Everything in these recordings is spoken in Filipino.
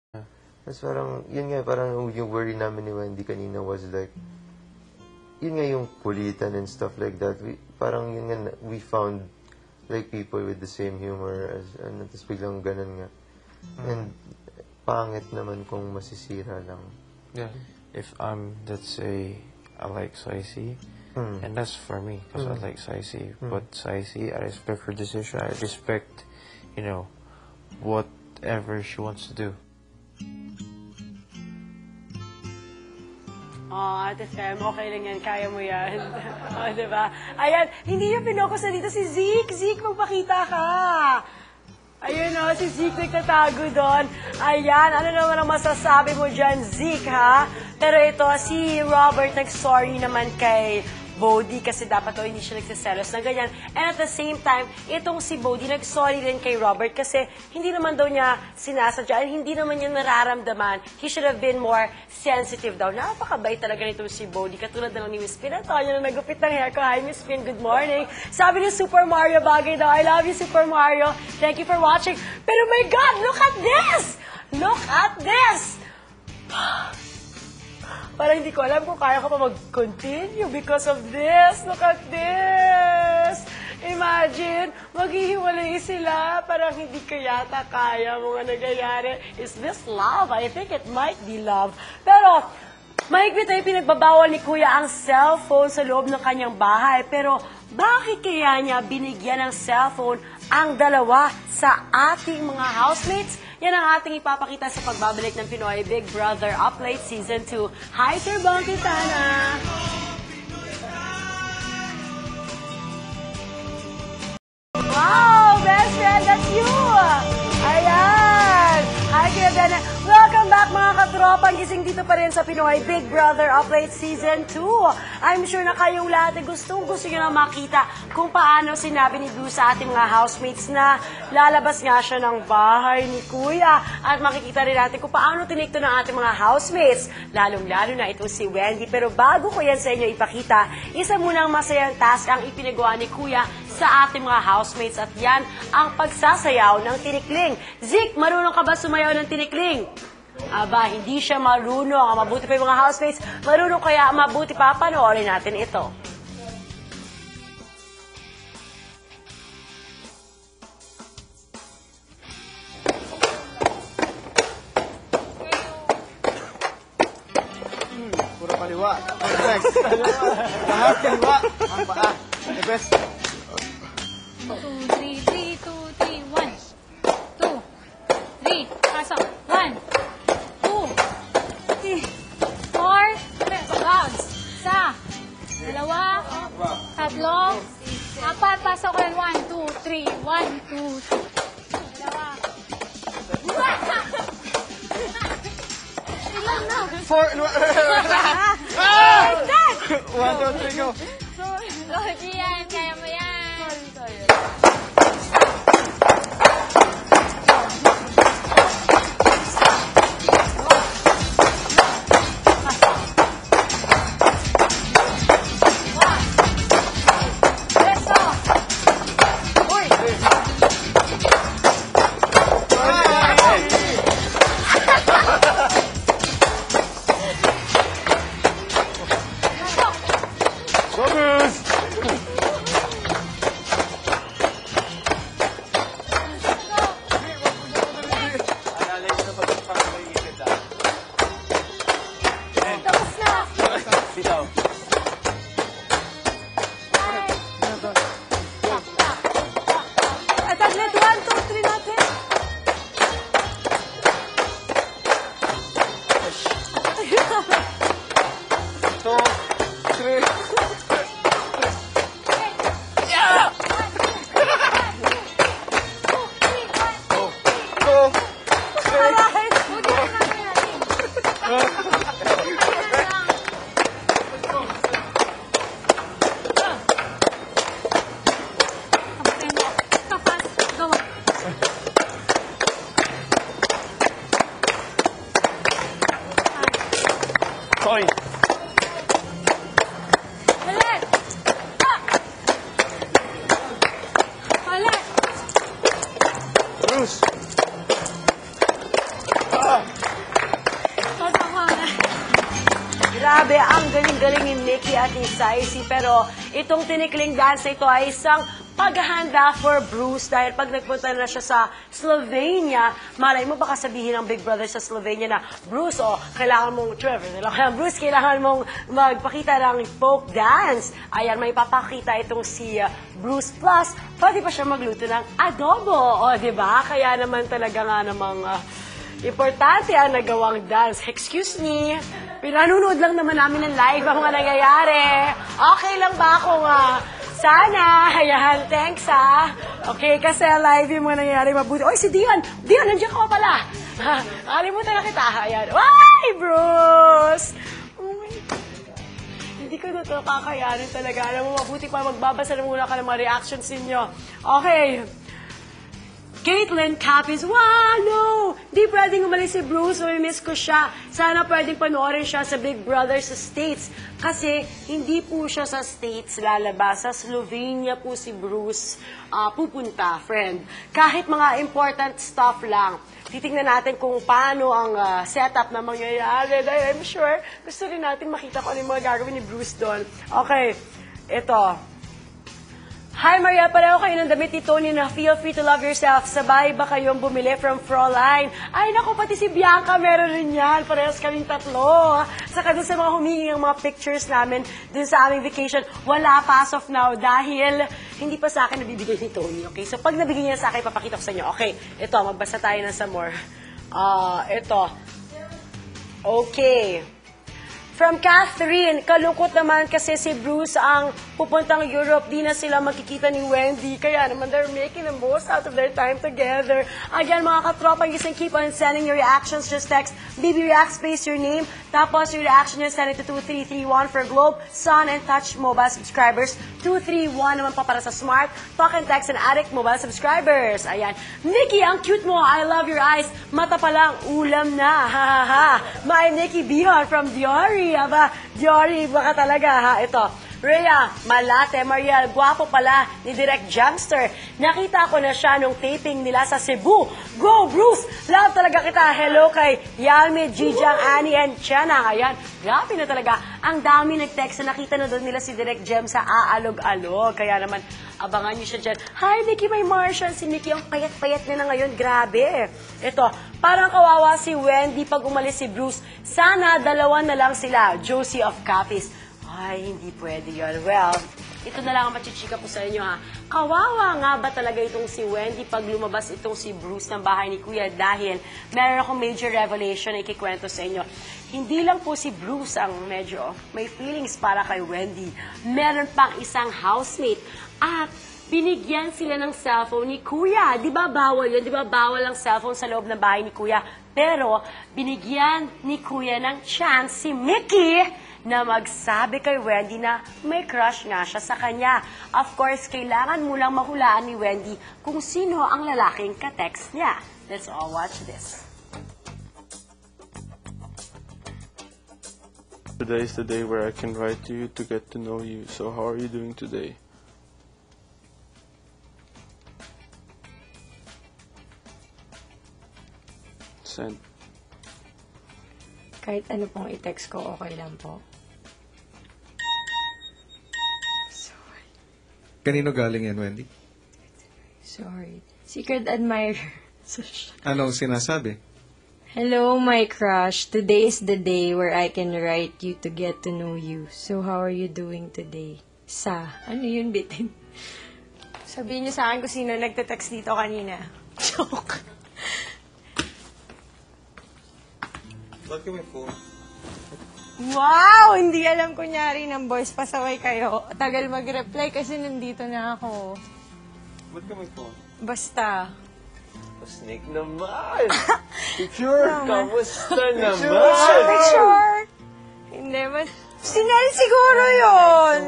Tapos parang, yun nga, parang yung worry namin ni Wendy kanina was like, yun nga yung kulitan and stuff like that. Parang yun nga, we found like people with the same humor as, tapos biglang ganun nga. And pangit naman kung masisira lang. Yeah. If let's say, I like Saisi, and that's for me, because I like Saisi. But Saisi, I respect her decision. I respect, whatever she wants to do. Ate Fem, okay lang yan. Kaya mo yan. Diba? Ayan, hindi niya pinokusan dito si Zeke. Zeke, magpakita ka. Ayun si Zeke nagtatago doon. Ayan, ano naman ang masasabi mo dyan, Zeke, ha? Pero ito, si Robert nag-sorry naman kay Bodhi kasi dapat hindi siya nagsiselos na ganyan. And at the same time, itong si Bodhi nag-sorry rin kay Robert kasi hindi naman daw niya sinasadya and hindi naman niya nararamdaman. He should have been more sensitive daw. Napakabait talaga nitong si Bodhi. Katulad na lang ni Miss Pin. Antonio na nagupit ng hair ko. Hi, Miss Pin. Good morning. Sabi ni Super Mario bagay daw. I love you, Super Mario. Thank you for watching. Pero my God, look at this! Look at this! Parang hindi ko alam kung kaya ko pa mag-continue because of this. Look at this! Imagine, maghihiwalay sila. Parang hindi ko yata kaya mga nangyayari. Is this love? I think it might be love. Pero, mahigpit ay pinagbabawal ni Kuya ang cellphone sa loob ng kanyang bahay. Pero, bakit kaya niya binigyan ng cellphone ang dalawa sa ating mga housemates? Yan ang ating ipapakita sa pagbabalik ng Pinoy Big Brother Up Late Season 2. Hi, Sir Bong Quintana! Wow! Best friend, that's you! Ayan! Hi, Kuya Bena. Welcome back mga katropang gising dito pa rin sa Pinoy Big Brother Up Late Season 2. I'm sure na kayong lahat ay gusto nyo na makita kung paano sinabi ni Blue sa ating mga housemates na lalabas nga siya ng bahay ni Kuya. At makikita rin natin kung paano tinikto ng ating mga housemates. Lalong-lalo na ito si Wendy. Pero bago ko yan sa inyo ipakita, isa munang masayang task ang ipinagawa ni Kuya sa ating mga housemates. At yan ang pagsasayaw ng tinikling. Zeke, marunong ka ba sumayaw ng tinikling? Aba, hindi siya marunong. Mabuti pa yung mga housemates. Marunong kaya mabuti pa. Panoorin natin ito. Puro kaliwa. Perfect. Lahat kaliwa. Ang paa. The best. 2, 3, 3, 2, 3, 1. 2, 3, pasok. 1, 2, 3, 4, bounce. Isa, dalawa, tatlo, apat, pasok ko yan. 1, 2, 3, 1, 2, 3. Dalawa. Ilan na? 4. Ah! 1, 2, 3, go. Lodi yan, kaya mo yan. Point. Bruce. Grabe, ang galing-galing ni Mickey at ni Saisi. Pero itong tinikling dance na ito ay isang paghahanda for Bruce dahil pag nagpunta na siya sa Slovenia, malay mo baka sabihin ng Big Brother sa Slovenia na, Bruce, kailangan mong, Bruce, kailangan mong magpakita ng folk dance. Ayan, may papakita itong si Bruce Plus. Pwede pa siya magluto ng adobo, diba? Kaya naman talaga nga namang importante ang nagawang dance. Excuse me, pinanunood lang naman namin ng live ang mga nangyayari. Okay lang ba kung sana? Ayan, thanks Okay, kasi live yung mga nangyayari mabuti. Oy, si Dion! Dion, nandiyan ka pa pala! Nakalimutan na kita. Ayan. Why, Bruce? Oh my God. Hindi ko na ito kakayanin talaga. Alam mo, mabuti pa magbabasa na muna ka ng mga reactions ninyo. Okay. Caitlin Capiz, wow, no! Di pwedeng umalis si Bruce, miss ko siya. Sana pwedeng panoorin siya sa Big Brother sa States. Kasi hindi po siya sa States lalabas. Sa Slovenia po si Bruce pupunta, friend. Kahit mga important stuff lang. Titingnan natin kung paano ang setup na mangyayari. Dahil I'm sure gusto rin natin makita kung ano yung mga gagawin ni Bruce doon. Okay, ito. Hi Maria, pareho kayo ng damit ni Tony na feel free to love yourself. Sabay ba kayong bumili from Fräulein? Ay naku, pati si Bianca meron rin yan. Parehas kaming tatlo. Saka dun sa mga humingi ng mga pictures namin dun sa aming vacation, wala pa as of now dahil hindi pa sa akin nabibigay ni Tony. Okay, so pag nabigay niya sa akin, papakita ko sa inyo. Okay, ito, magbasa tayo ng some more. Ito. Okay. From Catherine, kalungkot naman kasi si Bruce ang pupuntang Europe. Di na sila magkikita ni Wendy. Kaya naman they're making the most out of their time together. Again, mga katropang gising, keep on sending your reactions. Just text BB React space your name. Tapos your reaction nyo, send it to 2331 for Globe, Sun, and Touch mobile subscribers. 231 naman pa para sa Smart, Talk and Text, and Addict mobile subscribers. Ayan. Nikki, ang cute mo. I love your eyes. Mata pa lang, ulam na. Ha ha ha. My Nikki Bihon from Diori. Aba, Diori, baka talaga ha. Ito. Rhea, Malate, Mariel, gwapo pala ni Direct Jamster. Nakita ko na siya nung taping nila sa Cebu. Go, Bruce! Love talaga kita. Hello kay Yalmi, Jijang, Annie, and Chana. Ayan, grabe na talaga. Ang dami nag-text na nakita na doon nila si Direct Jem sa Aalog-Alog. Kaya naman, abangan niyo siya dyan. Hi, Nikki, may Martian. Si Nikki, ang payat-payat niya na ngayon. Grabe. Ito, parang kawawa si Wendy pag umalis si Bruce. Sana dalawa na lang sila. Josie of Capiz. Ay, hindi pwede yun. Well, ito na lang ang machichika po sa inyo ha. Kawawa nga ba talaga itong si Wendy pag lumabas itong si Bruce ng bahay ni Kuya dahil meron akong major revelation na ikikwento sa inyo. Hindi lang po si Bruce ang medyo may feelings para kay Wendy. Meron pang isang housemate at binigyan sila ng cellphone ni Kuya. Di ba bawal yun? Di ba bawal ang cellphone sa loob ng bahay ni Kuya? Pero binigyan ni Kuya ng chance si Mickey na magsabi kay Wendy na may crush nga siya sa kanya. Of course, kailangan mo lang mahulaan ni Wendy kung sino ang lalaking ka-text niya. Let's all watch this. Today is the day where I can write to you to get to know you. So how are you doing today? Send. Kahit ano pong i-text ko, okay lang po. Kanino galing yan, Wendy? Sorry. Secret admirer. Anong sinasabi? Hello, my crush. Today is the day where I can write you to get to know you. So, how are you doing today? Ano yun, bitin? Sabihin niyo sa akin kung sino nagte-text dito kanina. Joke. Ba't ka may phone? Wow! Hindi alam kunyari ng voice pasaway kayo. Tagal mag-reply kasi nandito na ako. Ba't ka may phone? Basta. Snake naman! Picture! Kamusta naman? Picture! Hindi, mas... Sinel siguro yun!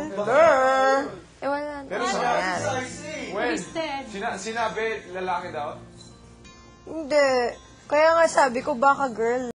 Eh, wala na. Pero sinabi lalaki daw? Hindi. Kaya nga sabi ko, baka girl.